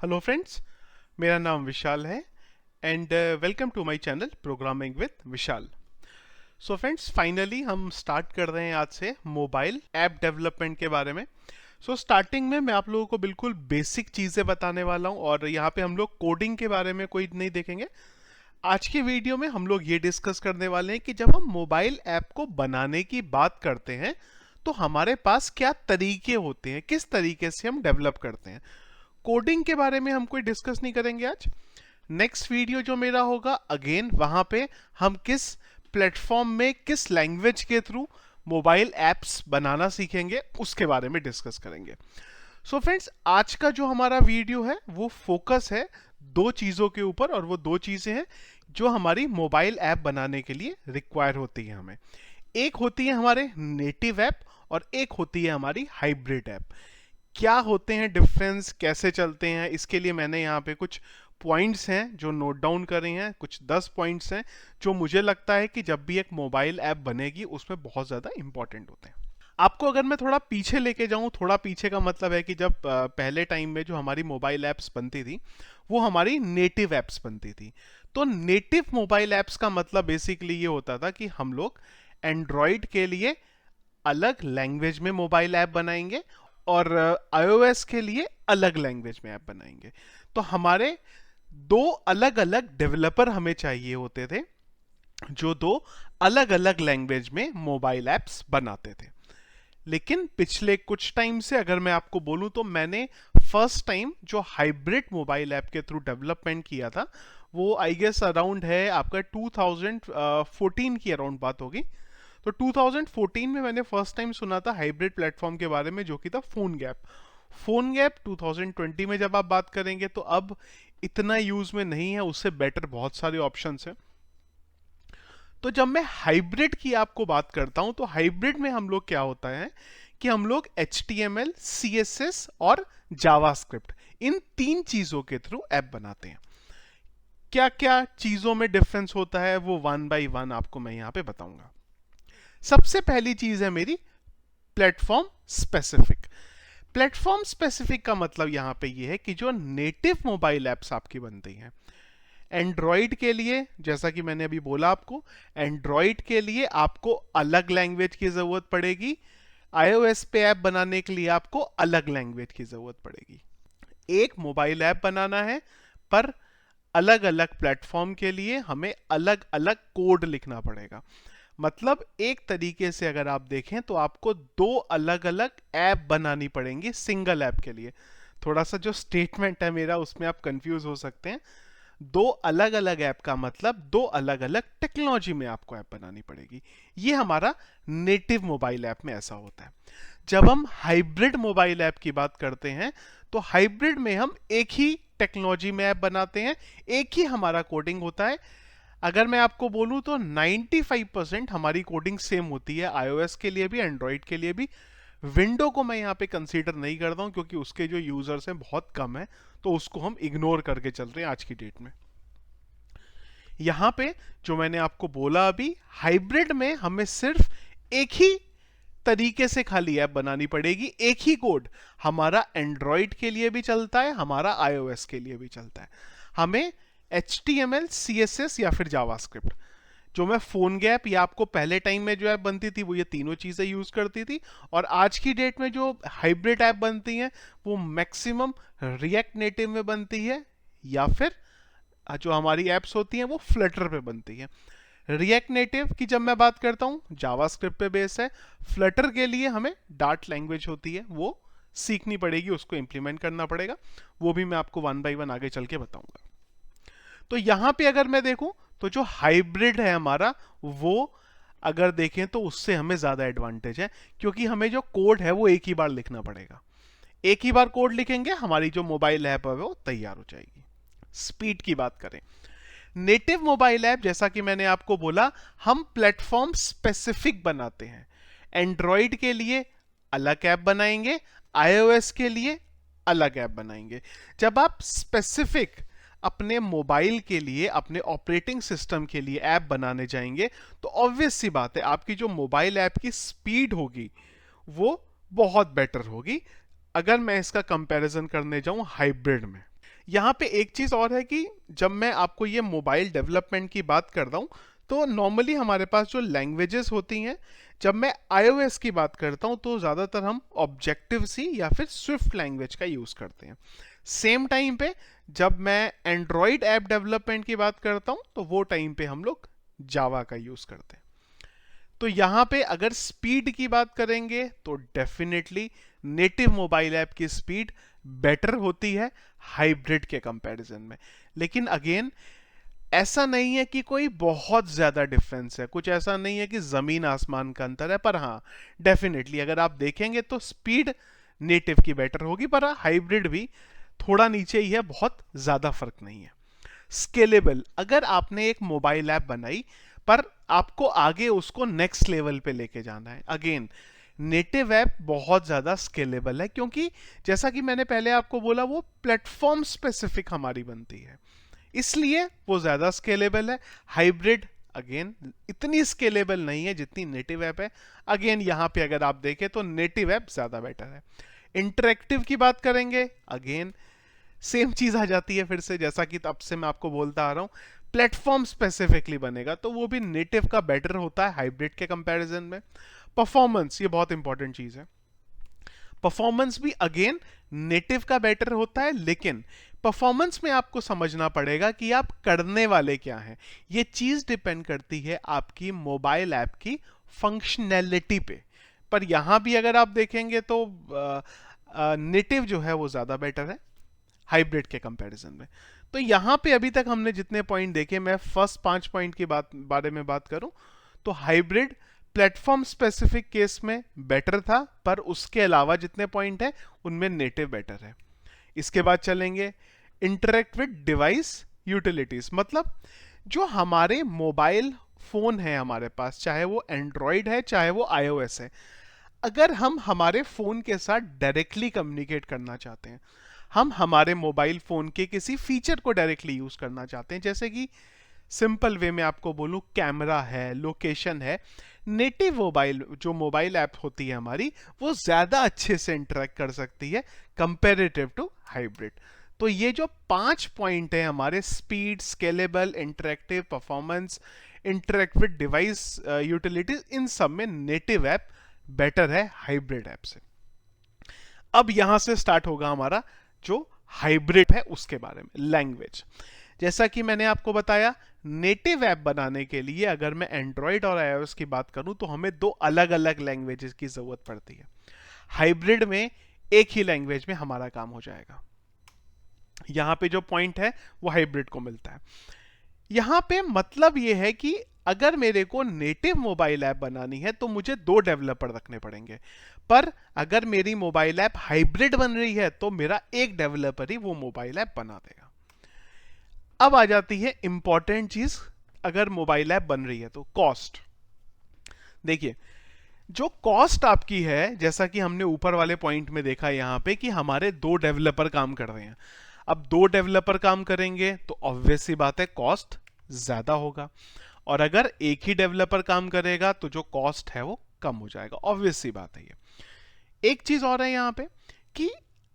Hello friends, मेरा नाम विशाल है and welcome to my channel programming with Vishal. So friends, finally हम स्टार्ट कर रहे हैं आज से मोबाइल ऐप डेवलपमेंट के बारे में। स्टार्टिंग में मैं आप लोगों को बिल्कुल बेसिक चीज़ें बताने वाला हूँ और यहाँ पे हम लोग कोडिंग के बारे में कोई नहीं देखेंगे। आज की वीडियो में हम लोग ये डिस्कस करने वाले हैं कि जब हम मोबाइल ऐप को बनाने की बात करते हैं तो हमारे पास क्या तरीके होते हैं, किस तरीके से हम डेवलप करते हैं। कोडिंग के बारे में हम कोई डिस्कस नहीं करेंगे आज। नेक्स्ट वीडियो जो मेरा होगा अगेन वहां पे हम किस प्लेटफॉर्म में किस लैंग्वेज के थ्रू मोबाइल एप्स बनाना सीखेंगे उसके बारे में डिस्कस करेंगे। फ्रेंड्स, आज का जो हमारा वीडियो है वो फोकस है दो चीज़ों के ऊपर, और वो दो चीज़ें हैं जो हमारी मोबाइल ऐप बनाने के लिए रिक्वायर होती है हमें। एक होती है हमारे नेटिव ऐप और एक होती है हमारी हाइब्रिड ऐप। क्या होते हैं डिफरेंस, कैसे चलते हैं, इसके लिए मैंने यहाँ पे कुछ पॉइंट्स हैं जो नोट डाउन करे हैं। कुछ 10 पॉइंट्स हैं जो मुझे लगता है कि जब भी एक मोबाइल ऐप बनेगी उसमें बहुत ज़्यादा इंपॉर्टेंट होते हैं। आपको अगर मैं थोड़ा पीछे लेके जाऊं, थोड़ा पीछे का मतलब है कि जब पहले टाइम में जो हमारी मोबाइल ऐप्स बनती थी वो हमारी नेटिव ऐप्स बनती थी। तो नेटिव मोबाइल ऐप्स का मतलब बेसिकली ये होता था कि हम लोग एंड्रॉयड के लिए अलग लैंग्वेज में मोबाइल ऐप बनाएंगे और iOS के लिए अलग लैंग्वेज में ऐप बनाएंगे। तो हमारे दो अलग अलग डेवलपर हमें चाहिए होते थे जो दो अलग अलग लैंग्वेज में मोबाइल ऐप्स बनाते थे। लेकिन पिछले कुछ टाइम से अगर मैं आपको बोलूं तो मैंने फर्स्ट टाइम जो हाइब्रिड मोबाइल ऐप के थ्रू डेवलपमेंट किया था वो आई गेस अराउंड है आपका 2014 की अराउंड बात होगी। तो 2014 में मैंने फर्स्ट टाइम सुना था हाइब्रिड प्लेटफॉर्म के बारे में जो कि था फोन गैप। फोन गैप 2020 में जब आप बात करेंगे तो अब इतना यूज में नहीं है, उससे बेटर बहुत सारे ऑप्शंस हैं। तो जब मैं हाइब्रिड की आपको बात करता हूं तो हाइब्रिड में हम लोग क्या होता है कि हम लोग HTML, CSS और जावास्क्रिप्ट इन तीन चीजों के थ्रू ऐप बनाते हैं। क्या क्या चीजों में डिफरेंस होता है वो वन बाय वन आपको मैं यहां पे बताऊंगा। सबसे पहली चीज है मेरी प्लेटफॉर्म स्पेसिफिक। प्लेटफॉर्म स्पेसिफिक का मतलब यहां पे ये है कि जो नेटिव मोबाइल एप्स आपकी बनती हैं एंड्रॉइड के लिए, जैसा कि मैंने अभी बोला आपको, एंड्रॉइड के लिए आपको अलग लैंग्वेज की जरूरत पड़ेगी। iOS पे ऐप बनाने के लिए आपको अलग लैंग्वेज की जरूरत पड़ेगी। एक मोबाइल ऐप बनाना है पर अलग अलग प्लेटफॉर्म के लिए हमें अलग अलग कोड लिखना पड़ेगा। मतलब एक तरीके से अगर आप देखें तो आपको दो अलग अलग ऐप बनानी पड़ेंगी सिंगल ऐप के लिए। थोड़ा सा जो स्टेटमेंट है मेरा उसमें आप कंफ्यूज हो सकते हैं। दो अलग अलग ऐप का मतलब दो अलग अलग टेक्नोलॉजी में आपको ऐप बनानी पड़ेगी। ये हमारा नेटिव मोबाइल ऐप में ऐसा होता है। जब हम हाइब्रिड मोबाइल ऐप की बात करते हैं तो हाइब्रिड में हम एक ही टेक्नोलॉजी में ऐप बनाते हैं, एक ही हमारा कोडिंग होता है। अगर मैं आपको बोलूं तो 95% हमारी कोडिंग सेम होती है, iOS के लिए भी एंड्रॉइड के लिए भी। विंडो को मैं यहाँ पे कंसीडर नहीं करता हूँ क्योंकि उसके जो यूजर्स हैं बहुत कम है, तो उसको हम इग्नोर करके चल रहे हैं आज की डेट में। यहाँ पे जो मैंने आपको बोला अभी, हाइब्रिड में हमें सिर्फ एक ही तरीके से खाली ऐप बनानी पड़ेगी, एक ही कोड हमारा एंड्रॉइड के लिए भी चलता है, हमारा iOS के लिए भी चलता है। हमें HTML, CSS या फिर जावास्क्रिप्ट, जो मैं फोन गैप या आपको पहले टाइम में जो ऐप बनती थी वो ये तीनों चीजें यूज करती थी, और आज की डेट में जो हाइब्रिड ऐप बनती हैं वो मैक्सिमम रिएक्ट नेटिव में बनती है या फिर जो हमारी एप्स होती हैं वो फ्लटर पे बनती है। रिएक्ट नेटिव की जब मैं बात करता हूँ जावास्क्रिप्ट पे बेस है। फ्लटर के लिए हमें डार्ट लैंग्वेज होती है, वो सीखनी पड़ेगी, उसको इंप्लीमेंट करना पड़ेगा। वो भी मैं आपको वन बाय वन आगे चल के बताऊंगा। तो यहां पे अगर मैं देखूं तो जो हाइब्रिड है हमारा वो अगर देखें तो उससे हमें ज्यादा एडवांटेज है, क्योंकि हमें जो कोड है वो एक ही बार लिखना पड़ेगा। एक ही बार कोड लिखेंगे, हमारी जो मोबाइल ऐप है वो तैयार हो जाएगी। स्पीड की बात करें, नेटिव मोबाइल ऐप जैसा कि मैंने आपको बोला हम प्लेटफॉर्म स्पेसिफिक बनाते हैं। एंड्रॉइड के लिए अलग ऐप बनाएंगे, iOS के लिए अलग ऐप बनाएंगे। जब आप स्पेसिफिक अपने मोबाइल के लिए, अपने ऑपरेटिंग सिस्टम के लिए ऐप बनाने जाएंगे तो ऑब्वियस सी बात है आपकी जो मोबाइल ऐप की स्पीड होगी वो बहुत बेटर होगी। अगर मैं इसका कंपैरिजन करने जाऊं हाइब्रिड में, यहाँ पे एक चीज और है कि जब मैं आपको ये मोबाइल डेवलपमेंट की बात कर रहा हूँ तो नॉर्मली हमारे पास जो लैंग्वेजेस होती हैं, जब मैं iOS की बात करता हूँ तो ज़्यादातर हम ऑब्जेक्टिव सी या फिर स्विफ्ट लैंग्वेज का यूज़ करते हैं। सेम टाइम पे जब मैं एंड्रॉयड ऐप डेवलपमेंट की बात करता हूँ तो वो टाइम पे हम लोग जावा का यूज़ करते हैं। तो यहाँ पे अगर स्पीड की बात करेंगे तो डेफिनेटली नेटिव मोबाइल ऐप की स्पीड बेटर होती है हाइब्रिड के कंपैरिजन में। लेकिन अगेन ऐसा नहीं है कि कोई बहुत ज्यादा डिफरेंस है, कुछ ऐसा नहीं है कि जमीन आसमान का अंतर है, पर हाँ डेफिनेटली अगर आप देखेंगे तो स्पीड नेटिव की बेटर होगी, पर हाइब्रिड भी थोड़ा नीचे ही है, बहुत ज्यादा फर्क नहीं है। स्केलेबल, अगर आपने एक मोबाइल ऐप बनाई पर आपको आगे उसको नेक्स्ट लेवल पे लेके जाना है, अगेन नेटिव ऐप बहुत ज्यादा स्केलेबल है, क्योंकि जैसा कि मैंने पहले आपको बोला वो प्लेटफॉर्म स्पेसिफिक हमारी बनती है, इसलिए वो ज्यादा स्केलेबल है। हाइब्रिड अगेन इतनी स्केलेबल नहीं है जितनी नेटिव ऐप है। अगेन यहां पे अगर आप देखें तो नेटिव ऐप ज्यादा बेटर है। इंटरेक्टिव की बात करेंगे, अगेन सेम चीज आ जाती है फिर से, जैसा कि तब से मैं आपको बोलता आ रहा हूं, प्लेटफॉर्म स्पेसिफिकली बनेगा तो वो भी नेटिव का बेटर होता है हाइब्रिड के कंपैरिजन में। परफॉर्मेंस, ये बहुत इंपॉर्टेंट चीज है। परफॉर्मेंस भी अगेन नेटिव का बेटर होता है, लेकिन परफॉर्मेंस में आपको समझना पड़ेगा कि आप करने वाले क्या हैं। ये चीज डिपेंड करती है आपकी मोबाइल ऐप की फंक्शनैलिटी पे। पर यहां भी अगर आप देखेंगे तो नेटिव जो है वो ज्यादा बेटर है हाइब्रिड के कंपैरिजन में। तो यहां पे अभी तक हमने जितने पॉइंट देखे, मैं फर्स्ट 5 पॉइंट की बारे में बात करूं तो हाइब्रिड प्लेटफॉर्म स्पेसिफिक केस में बेटर था, पर उसके अलावा जितने पॉइंट है उनमें नेटिव बेटर है। इसके बाद चलेंगे इंटरेक्ट विद डिवाइस यूटिलिटीज, मतलब जो हमारे मोबाइल फोन है हमारे पास, चाहे वो एंड्रॉयड है चाहे वो iOS है, अगर हम हमारे फोन के साथ डायरेक्टली कम्युनिकेट करना चाहते हैं, हम हमारे मोबाइल फोन के किसी फीचर को डायरेक्टली यूज करना चाहते हैं, जैसे कि सिंपल वे में आपको बोलूं कैमरा है, लोकेशन है, नेटिव मोबाइल जो मोबाइल ऐप होती है हमारी वो ज्यादा अच्छे से इंटरेक्ट कर सकती है कंपेरेटिव टू हाइब्रिड। तो ये जो 5 पॉइंट है हमारे, speed, scalable, interactive, performance, interact with device utilities, इन सब में नेटिव ऐप बेटर है हाइब्रिड ऐप से। अब यहां से स्टार्ट होगा हमारा जो हाइब्रिड है उसके बारे में। लैंग्वेज, जैसा कि मैंने आपको बताया, नेटिव ऐप बनाने के लिए अगर मैं एंड्रॉयड और iOS की बात करूं तो हमें 2 अलग अलग लैंग्वेजेस की जरूरत पड़ती है। हाइब्रिड में एक ही लैंग्वेज में हमारा काम हो जाएगा। यहां पे जो पॉइंट है वो हाइब्रिड को मिलता है। यहां पे मतलब ये है कि अगर मेरे को नेटिव मोबाइल ऐप बनानी है तो मुझे 2 डेवलपर रखने पड़ेंगे, पर अगर मेरी मोबाइल ऐप हाइब्रिड बन रही है तो मेरा एक डेवलपर ही वो मोबाइल ऐप बना देगा। अब आ जाती है इंपॉर्टेंट चीज, अगर मोबाइल ऐप बन रही है तो कॉस्ट। देखिए जो कॉस्ट आपकी है, जैसा कि हमने ऊपर वाले पॉइंट में देखा यहां पे कि हमारे 2 डेवलपर काम कर रहे हैं, अब 2 डेवलपर काम करेंगे तो ऑब्वियस सी बात है कॉस्ट ज्यादा होगा, और अगर एक ही डेवलपर काम करेगा तो जो कॉस्ट है वो कम हो जाएगा, ऑब्वियस सी बात है ये। एक चीज और है यहां पे कि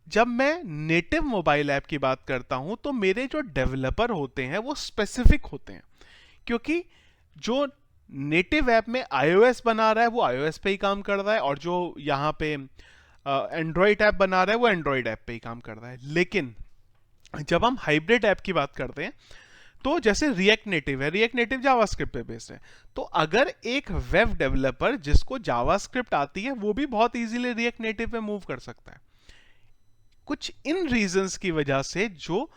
जब मैं नेटिव मोबाइल ऐप की बात करता हूं तो मेरे जो डेवलपर होते हैं वो स्पेसिफिक होते हैं, क्योंकि जो नेटिव ऐप में iOS बना रहा है वो iOS पे ही काम कर रहा है, और जो यहां पे एंड्रॉयड ऐप बना रहा है वो एंड्रॉयड ऐप पे ही काम कर रहा है। लेकिन जब हम हाइब्रिड ऐप की बात करते हैं तो जैसे रिएक्ट नेटिव है, रिएक्ट नेटिव जावास्क्रिप्ट पे बेस्ड है, तो अगर एक वेब डेवलपर जिसको जावास्क्रिप्ट आती है वो भी बहुत इजीली रिएक्ट नेटिव पे मूव कर सकता है। कुछ इन रीजंस की वजह से जो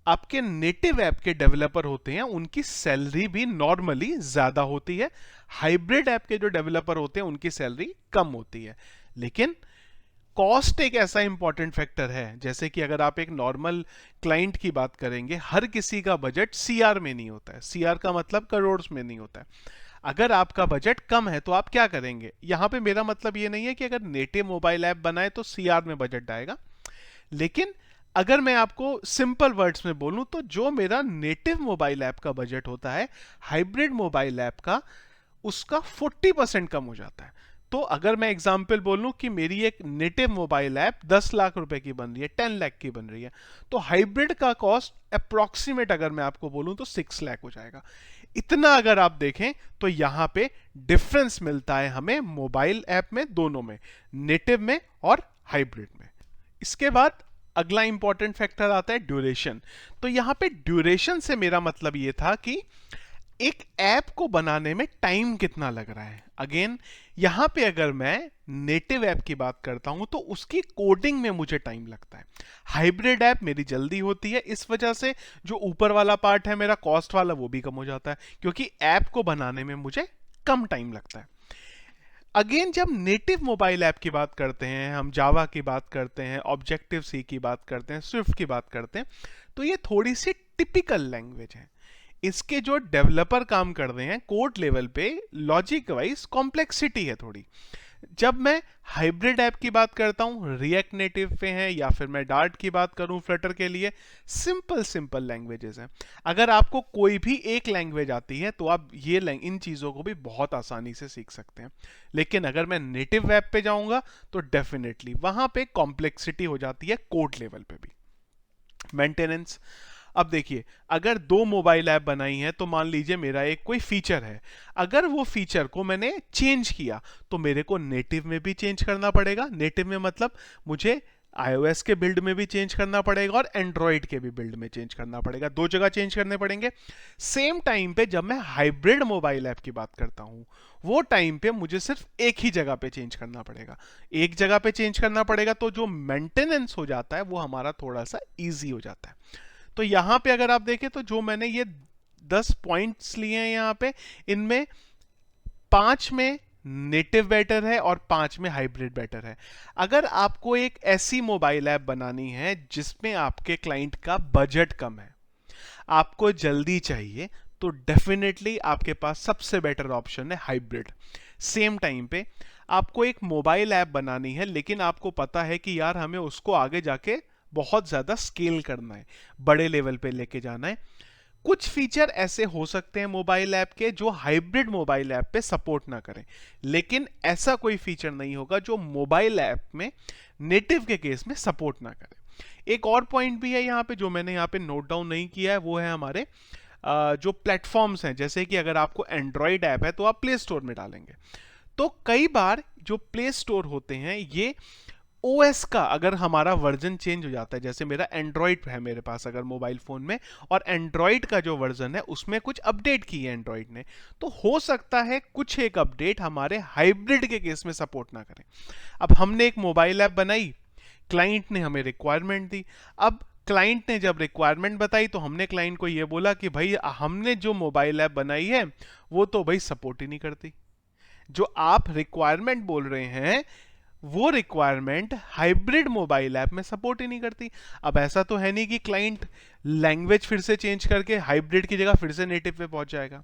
आपके नेटिव ऐप के डेवलपर होते हैं उनकी सैलरी भी नॉर्मली ज्यादा होती है, हाइब्रिड ऐप के जो डेवलपर होते हैं उनकी सैलरी कम होती है। लेकिन कॉस्ट एक ऐसा इंपॉर्टेंट फैक्टर है, जैसे कि अगर आप एक नॉर्मल क्लाइंट की बात करेंगे, हर किसी का बजट सीआर में नहीं होता है, सीआर का मतलब करोड़ में नहीं होता है। अगर आपका बजट कम है तो आप क्या करेंगे, यहां पे मेरा मतलब ये नहीं है कि अगर नेटिव मोबाइल ऐप बनाए तो सीआर में बजट आएगा, लेकिन अगर मैं आपको सिंपल वर्ड्स में बोलूं तो जो मेरा नेटिव मोबाइल ऐप का बजट होता है, हाइब्रिड मोबाइल ऐप का उसका 40% कम हो जाता है। तो अगर मैं एग्जांपल बोलूं कि मेरी एक नेटिव मोबाइल ऐप 10 लाख रुपए की बन रही है, 10 लाख की बन रही है, तो हाइब्रिड का कॉस्ट अप्रोक्सीमेट अगर मैं आपको बोलूं तो 6 लाख हो जाएगा। इतना अगर आप देखें तो यहां पे डिफरेंस मिलता है हमें मोबाइल ऐप में, दोनों में, नेटिव में और हाइब्रिड में। इसके बाद अगला इंपॉर्टेंट फैक्टर आता है ड्यूरेशन। तो यहां पे ड्यूरेशन से मेरा मतलब ये था कि एक ऐप को बनाने में टाइम कितना लग रहा है। अगेन यहां पे अगर मैं नेटिव ऐप की बात करता हूं तो उसकी कोडिंग में मुझे टाइम लगता है। हाइब्रिड ऐप मेरी जल्दी होती है, इस वजह से जो ऊपर वाला पार्ट है मेरा कॉस्ट वाला वो भी कम हो जाता है, क्योंकि ऐप को बनाने में मुझे कम टाइम लगता है। अगेन जब नेटिव मोबाइल ऐप की बात करते हैं, हम जावा की बात करते हैं, ऑब्जेक्टिव सी की बात करते हैं, स्विफ्ट की बात करते हैं, तो ये थोड़ी सी टिपिकल लैंग्वेज है। इसके जो डेवलपर काम कर रहे हैं कोड लेवल पे, लॉजिक वाइज कॉम्प्लेक्सिटी है थोड़ी। जब मैं हाइब्रिड ऐप की बात करता हूं, रिएक्ट नेटिव पे हैं, या फिर मैं डार्ट की बात करूं फ्लटर के लिए, सिंपल सिंपल लैंग्वेजेस हैं। अगर आपको कोई भी एक लैंग्वेज आती है तो आप ये इन चीज़ों को भी बहुत आसानी से सीख सकते हैं। लेकिन अगर मैं नेटिव ऐप पे जाऊंगा तो डेफिनेटली वहां पे कॉम्प्लेक्सिटी हो जाती है कोड लेवल पे भी। मेंटेनेंस, अब देखिए अगर दो मोबाइल ऐप बनाई है तो मान लीजिए मेरा एक कोई फीचर है, अगर वो फीचर को मैंने चेंज किया तो मेरे को नेटिव में भी चेंज करना पड़ेगा। नेटिव में मतलब मुझे iOS के बिल्ड में भी चेंज करना पड़ेगा और एंड्रॉयड के भी बिल्ड में चेंज करना पड़ेगा, दो जगह चेंज करने पड़ेंगे। सेम टाइम पे जब मैं हाइब्रिड मोबाइल ऐप की बात करता हूं, वो टाइम पे मुझे सिर्फ एक ही जगह पे चेंज करना पड़ेगा। एक जगह पे चेंज करना पड़ेगा तो जो मेंटेनेंस हो जाता है वो हमारा थोड़ा सा ईजी हो जाता है। तो यहां पे अगर आप देखें तो जो मैंने ये 10 पॉइंट्स लिए हैं यहां पे, इनमें 5 में नेटिव बेटर है और 5 में हाइब्रिड बेटर है। अगर आपको एक ऐसी मोबाइल ऐप बनानी है जिसमें आपके क्लाइंट का बजट कम है, आपको जल्दी चाहिए, तो डेफिनेटली आपके पास सबसे बेटर ऑप्शन है हाइब्रिड। सेम टाइम पे आपको एक मोबाइल ऐप बनानी है लेकिन आपको पता है कि यार हमें उसको आगे जाके बहुत ज्यादा स्केल करना है, बड़े लेवल पे लेके जाना है। कुछ फीचर ऐसे हो सकते हैं मोबाइल ऐप के जो हाइब्रिड मोबाइल ऐप पे सपोर्ट ना करें, लेकिन ऐसा कोई फीचर नहीं होगा जो मोबाइल ऐप में नेटिव के केस में सपोर्ट ना करे। एक और पॉइंट भी है यहाँ पे जो मैंने यहाँ पे नोट डाउन नहीं किया है, वो है हमारे जो प्लेटफॉर्म्स हैं। जैसे कि अगर आपको एंड्रॉयड ऐप है तो आप प्ले स्टोर में डालेंगे, तो कई बार जो प्ले स्टोर होते हैं ये ओएस का अगर हमारा वर्जन चेंज हो जाता है, जैसे मेरा एंड्रॉयड है मेरे पास अगर मोबाइल फोन में, और एंड्रॉयड का जो वर्जन है उसमें कुछ अपडेट की है एंड्रॉयड ने, तो हो सकता है कुछ एक अपडेट हमारे हाइब्रिड के केस में सपोर्ट ना करें। अब हमने एक मोबाइल ऐप बनाई, क्लाइंट ने हमें रिक्वायरमेंट दी। अब क्लाइंट ने जब रिक्वायरमेंट बताई तो हमने क्लाइंट को ये बोला कि भाई हमने जो मोबाइल ऐप बनाई है वो तो भाई सपोर्ट ही नहीं करती, जो आप रिक्वायरमेंट बोल रहे हैं वो रिक्वायरमेंट हाइब्रिड मोबाइल ऐप में सपोर्ट ही नहीं करती। अब ऐसा तो है नहीं कि क्लाइंट लैंग्वेज फिर से चेंज करके हाइब्रिड की जगह फिर से नेटिव पे पहुंच जाएगा।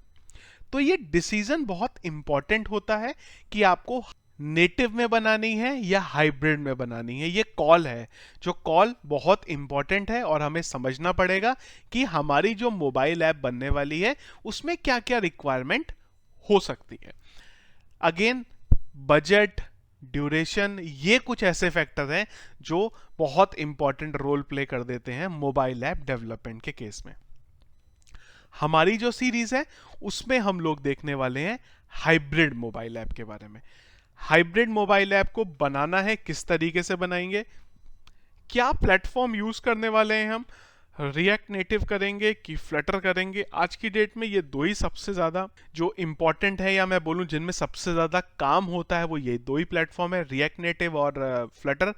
तो ये डिसीजन बहुत इंपॉर्टेंट होता है कि आपको नेटिव में बनानी है या हाइब्रिड में बनानी है। ये कॉल है, जो कॉल बहुत इंपॉर्टेंट है और हमें समझना पड़ेगा कि हमारी जो मोबाइल ऐप बनने वाली है उसमें क्या क्या रिक्वायरमेंट हो सकती है। अगेन बजट, ड्यूरेशन, ये कुछ ऐसे फैक्टर हैं जो बहुत इंपॉर्टेंट रोल प्ले कर देते हैं मोबाइल ऐप डेवलपमेंट के केस में। हमारी जो सीरीज है उसमें हम लोग देखने वाले हैं हाइब्रिड मोबाइल ऐप के बारे में। हाइब्रिड मोबाइल ऐप को बनाना है, किस तरीके से बनाएंगे, क्या प्लेटफॉर्म यूज करने वाले हैं, हम रिएक्ट नेटिव करेंगे कि फ्लटर करेंगे। आज की डेट में ये दो ही सबसे ज़्यादा जो इम्पॉर्टेंट है, या मैं बोलूँ जिनमें सबसे ज़्यादा काम होता है, वो ये दो ही प्लेटफॉर्म है, रिएक्ट नेटिव और फ्लटर।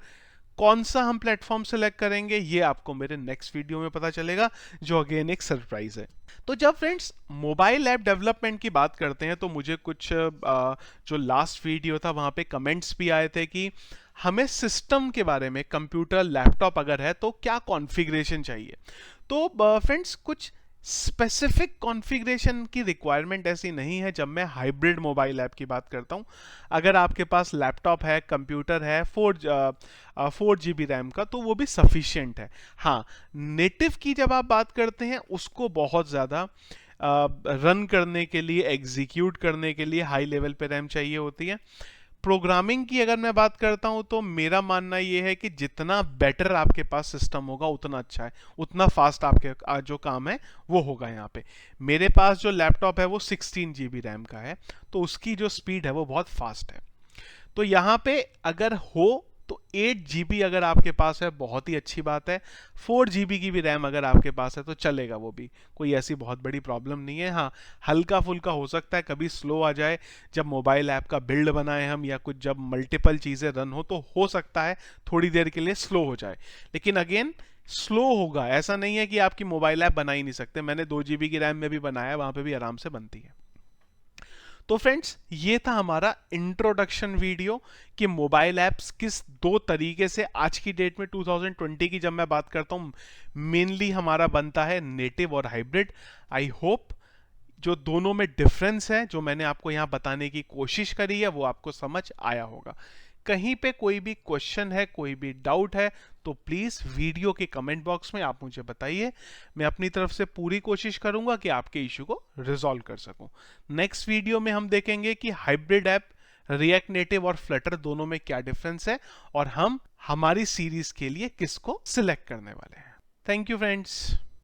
कौन सा हम प्लेटफॉर्म सेलेक्ट करेंगे ये आपको मेरे नेक्स्ट वीडियो में पता चलेगा, जो अगेन एक सरप्राइज है। तो जब फ्रेंड्स मोबाइल ऐप डेवलपमेंट की बात करते हैं तो मुझे कुछ जो लास्ट वीडियो था वहाँ पे कमेंट्स भी आए थे कि हमें सिस्टम के बारे में, कंप्यूटर लैपटॉप अगर है तो क्या कॉन्फ़िगरेशन चाहिए। तो फ्रेंड्स कुछ स्पेसिफिक कॉन्फ़िगरेशन की रिक्वायरमेंट ऐसी नहीं है जब मैं हाइब्रिड मोबाइल ऐप की बात करता हूँ। अगर आपके पास लैपटॉप है, कंप्यूटर है 4 GB रैम का, तो वो भी सफिशिएंट है। हाँ, नेटिव की जब आप बात करते हैं उसको बहुत ज़्यादा रन करने के लिए, एग्जीक्यूट करने के लिए हाई लेवल पे रैम चाहिए होती है। प्रोग्रामिंग की अगर मैं बात करता हूं तो मेरा मानना ये है कि जितना बेटर आपके पास सिस्टम होगा उतना अच्छा है, उतना फास्ट आपके जो काम है वो होगा। यहाँ पे मेरे पास जो लैपटॉप है वो 16 GB रैम का है, तो उसकी जो स्पीड है वो बहुत फास्ट है। तो यहाँ पे अगर हो तो 8 GB अगर आपके पास है बहुत ही अच्छी बात है। 4 GB की भी रैम अगर आपके पास है तो चलेगा, वो भी कोई ऐसी बहुत बड़ी प्रॉब्लम नहीं है। हाँ, हल्का फुल्का हो सकता है कभी स्लो आ जाए, जब मोबाइल ऐप का बिल्ड बनाए हम या कुछ जब मल्टीपल चीज़ें रन हो सकता है थोड़ी देर के लिए स्लो हो जाए, लेकिन अगेन स्लो होगा, ऐसा नहीं है कि आपकी मोबाइल ऐप बना ही नहीं सकते। मैंने 2 GB की रैम में भी बनाया, वहां पे भी आराम से बनती है। तो फ्रेंड्स, ये था हमारा इंट्रोडक्शन वीडियो कि मोबाइल ऐप्स किस दो तरीके से आज की डेट में 2020 की जब मैं बात करता हूं मेनली हमारा बनता है नेटिव और हाइब्रिड। आई होप जो दोनों में डिफरेंस है जो मैंने आपको यहां बताने की कोशिश करी है वो आपको समझ आया होगा। कहीं पे कोई भी क्वेश्चन है, कोई भी डाउट है, तो प्लीज वीडियो के कमेंट बॉक्स में आप मुझे बताइए। मैं अपनी तरफ से पूरी कोशिश करूंगा कि आपके इशू को रिजॉल्व कर सकूं। नेक्स्ट वीडियो में हम देखेंगे कि हाइब्रिड ऐप, रिएक्ट नेटिव और फ्लटर दोनों में क्या डिफरेंस है और हम हमारी सीरीज के लिए किसको सिलेक्ट करने वाले हैं। Thank you friends.